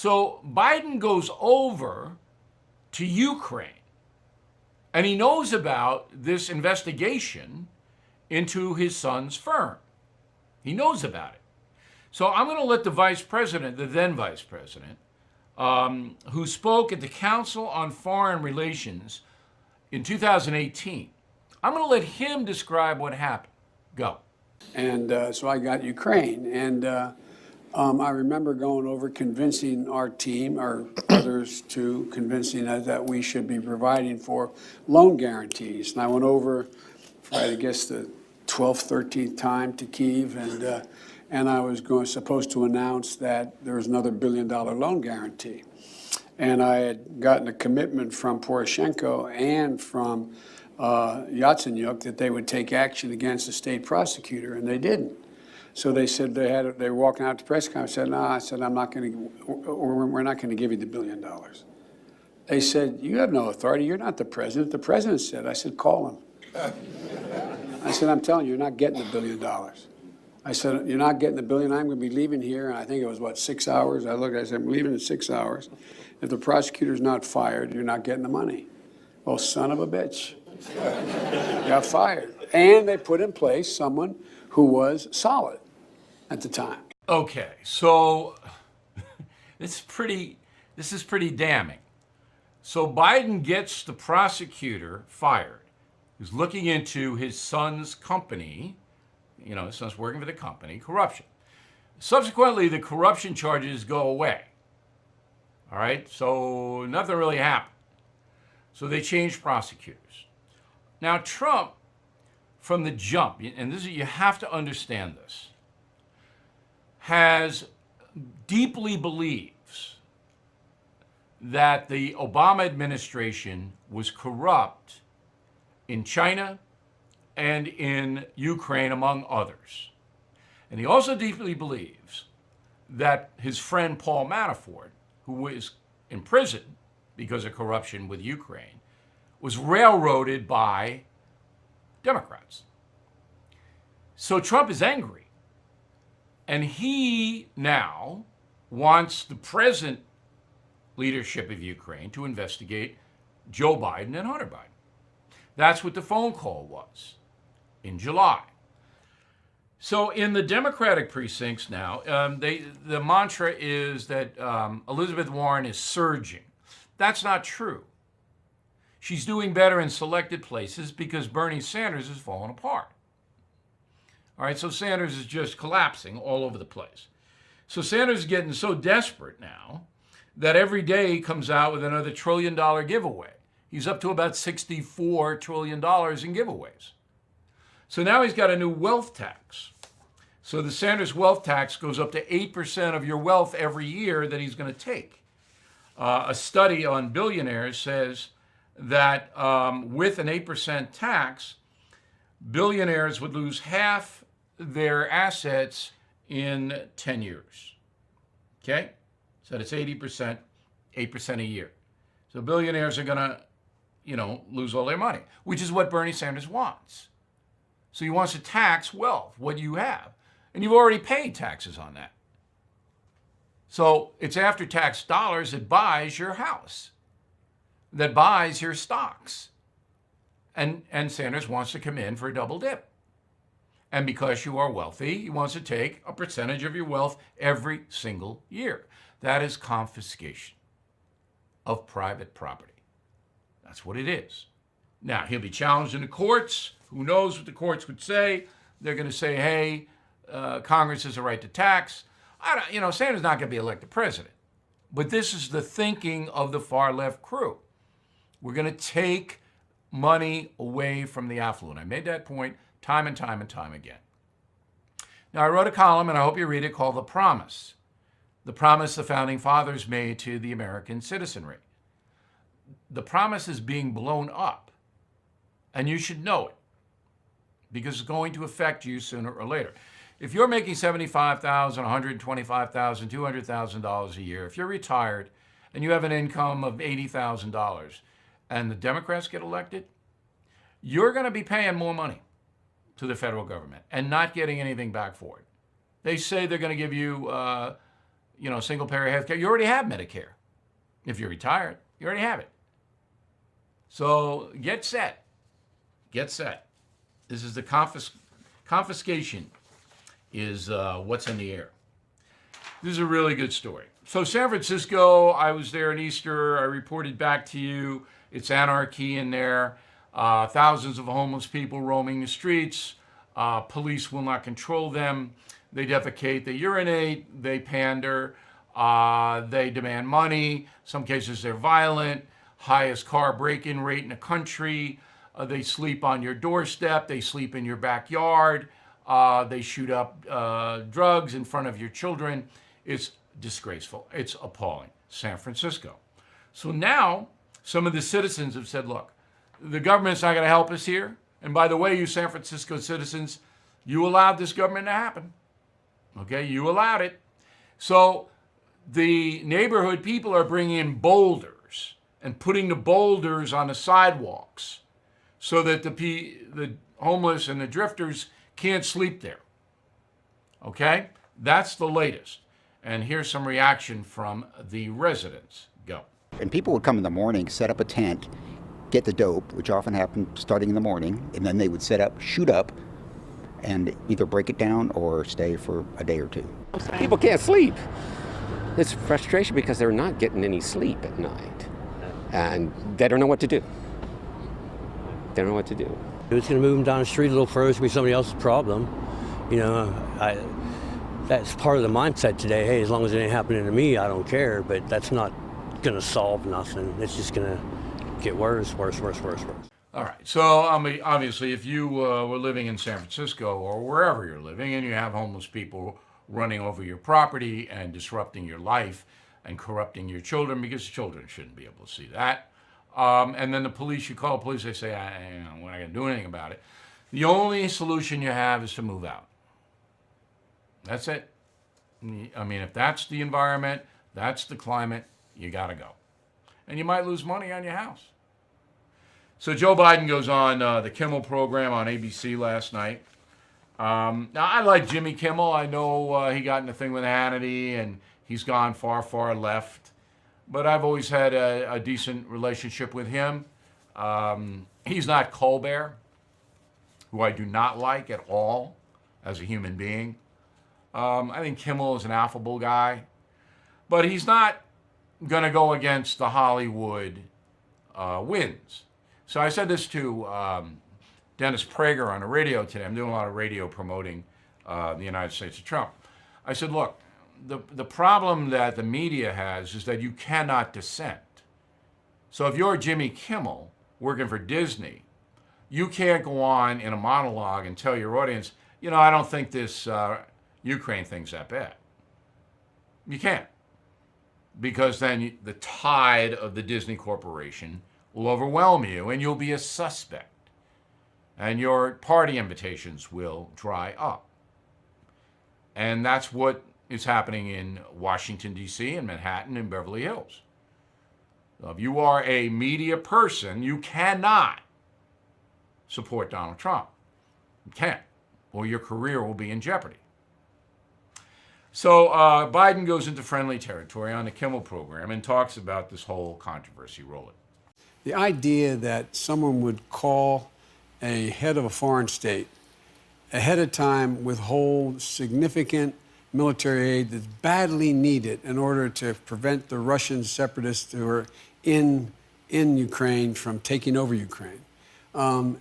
So Biden goes over to Ukraine, and he knows about this investigation into his son's firm. He knows about it. So I'm going to let the vice president, the then vice president, who spoke at the Council on Foreign Relations in 2018, I'm going to let him describe what happened. Go. And so I got Ukraine. And I remember going over, convincing our team, or others too, convincing us that we should be providing for loan guarantees. And I went over for, I guess, the 12th, 13th time to Kyiv, and I was supposed to announce that there was another $1 billion loan guarantee. And I had gotten a commitment from Poroshenko and from Yatsenyuk that they would take action against the state prosecutor, and they didn't. So they said they were walking out to press conference. I said, no, I said, we're not going to give you the $1 billion. They said, you have no authority. You're not the president. The president said. I said, call him. I said, I'm telling you, you're not getting the $1 billion. I said, you're not getting the $1 billion. I'm going to be leaving here. And I think it was, 6 hours? I looked, I said, I'm leaving in 6 hours. If the prosecutor's not fired, you're not getting the money. Well, son of a bitch. Got fired. And they put in place someone who was solid at the time. Okay, so this is pretty damning. So Biden gets the prosecutor fired, who's looking into his son's company. You know, his son's working for the company, corruption. Subsequently, the corruption charges go away. All right, so nothing really happened. So they changed prosecutors. Now, Trump, from the jump, and you have to understand this, has deeply believes that the Obama administration was corrupt in China and in Ukraine, among others. And he also deeply believes that his friend Paul Manafort, who is in prison because of corruption with Ukraine, was railroaded by Democrats. So Trump is angry. And he now wants the present leadership of Ukraine to investigate Joe Biden and Hunter Biden. That's what the phone call was in July. So in the Democratic precincts now, the mantra is that Elizabeth Warren is surging. That's not true. She's doing better in selected places because Bernie Sanders has fallen apart. All right, so Sanders is just collapsing all over the place. So Sanders is getting so desperate now that every day he comes out with another $1 trillion giveaway. He's up to about $64 trillion in giveaways. So now he's got a new wealth tax. So the Sanders wealth tax goes up to 8% of your wealth every year that he's going to take. A study on billionaires says that with an 8% tax, billionaires would lose half their assets in 10 years. Okay? So that's 80%, 8% a year. So billionaires are going to, lose all their money, which is what Bernie Sanders wants. So he wants to tax wealth, what you have. And you've already paid taxes on that. So it's after-tax dollars that buys your house, that buys your stocks. And Sanders wants to come in for a double dip. And because you are wealthy, he wants to take a percentage of your wealth every single year. That is confiscation of private property. That's what it is. Now, he'll be challenged in the courts. Who knows what the courts would say? They're going to say, hey, Congress has a right to tax. Sanders not going to be elected president. But this is the thinking of the far left crew. We're going to take money away from the affluent. I made that point time and time and time again. Now, I wrote a column, and I hope you read it, called The Promise. The promise the Founding Fathers made to the American citizenry. The promise is being blown up, and you should know it, because it's going to affect you sooner or later. If you're making $75,000, $125,000, $200,000 a year, if you're retired and you have an income of $80,000 and the Democrats get elected, you're going to be paying more money to the federal government and not getting anything back for it. They say they're going to give you, single payer health care. You already have Medicare. If you're retired, you already have it. So get set. Get set. This is the confiscation is what's in the air. This is a really good story. So San Francisco, I was there at Easter. I reported back to you. It's anarchy in there. Thousands of homeless people roaming the streets. Police will not control them. They defecate, they urinate, they pander, they demand money. Some cases they're violent. Highest car break-in rate in the country. They sleep on your doorstep. They sleep in your backyard. They shoot up drugs in front of your children. It's disgraceful. It's appalling. San Francisco. So now some of the citizens have said, look, the government's not going to help us here. And by the way, you San Francisco citizens, you allowed this government to happen. Okay, you allowed it. So the neighborhood people are bringing in boulders and putting the boulders on the sidewalks so that the homeless and the drifters can't sleep there. Okay, that's the latest. And here's some reaction from the residents. Go. And people would come in the morning, set up a tent, get the dope, which often happened starting in the morning, and then they would set up, shoot up, and either break it down or stay for a day or two. People can't sleep. It's frustration because they're not getting any sleep at night. And they don't know what to do. They don't know what to do. It's going to move them down the street a little further. It's going to be somebody else's problem. That's part of the mindset today. Hey, as long as it ain't happening to me, I don't care. But that's not going to solve nothing. It's just going to get worse. All right. So obviously, if you were living in San Francisco or wherever you're living and you have homeless people running over your property and disrupting your life and corrupting your children, because children shouldn't be able to see that. And then the police, you call police, they say, we're not going to do anything about it. The only solution you have is to move out. That's it. I mean, if that's the environment, that's the climate, you got to go. And you might lose money on your house. So Joe Biden goes on the Kimmel program on ABC last night. Now, I like Jimmy Kimmel. I know he got in a thing with Hannity, and he's gone far, far left. But I've always had a decent relationship with him. He's not Colbert, who I do not like at all as a human being. I think Kimmel is an affable guy. But he's not going to go against the Hollywood winds. So I said this to Dennis Prager on the radio today. I'm doing a lot of radio promoting the United States of Trump. I said, look, the problem that the media has is that you cannot dissent. So if you're Jimmy Kimmel working for Disney, you can't go on in a monologue and tell your audience, I don't think this Ukraine thing's that bad. You can't. Because then the tide of the Disney Corporation will overwhelm you and you'll be a suspect. And your party invitations will dry up. And that's what is happening in Washington, D.C., and Manhattan, and Beverly Hills. So if you are a media person, you cannot support Donald Trump. You can't, or your career will be in jeopardy. So Biden goes into friendly territory on the Kimmel program and talks about this whole controversy. Roll it. The idea that someone would call a head of a foreign state ahead of time, withhold significant military aid that's badly needed in order to prevent the Russian separatists who are in Ukraine from taking over Ukraine, and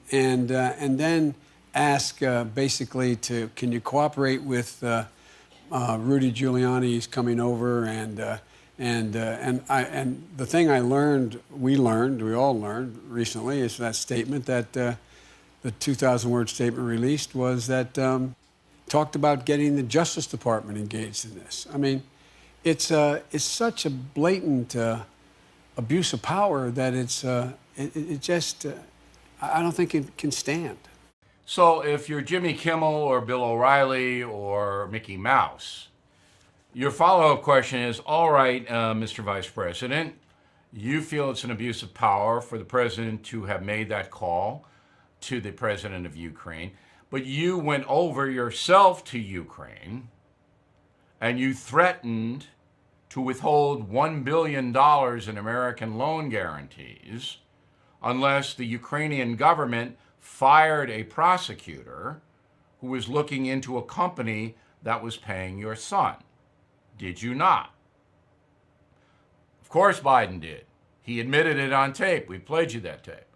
then ask basically can you cooperate with Rudy Giuliani? He's coming over, and the thing we all learned recently is that statement that the 2,000-word statement released was that talked about getting the Justice Department engaged in this. I mean, it's such a blatant abuse of power that I don't think it can stand. So if you're Jimmy Kimmel or Bill O'Reilly or Mickey Mouse, your follow-up question is, all right, Mr. Vice President, you feel it's an abuse of power for the president to have made that call to the president of Ukraine, but you went over yourself to Ukraine and you threatened to withhold $1 billion in American loan guarantees unless the Ukrainian government fired a prosecutor who was looking into a company that was paying your son. Did you not? Of course Biden did. He admitted it on tape. We played you that tape.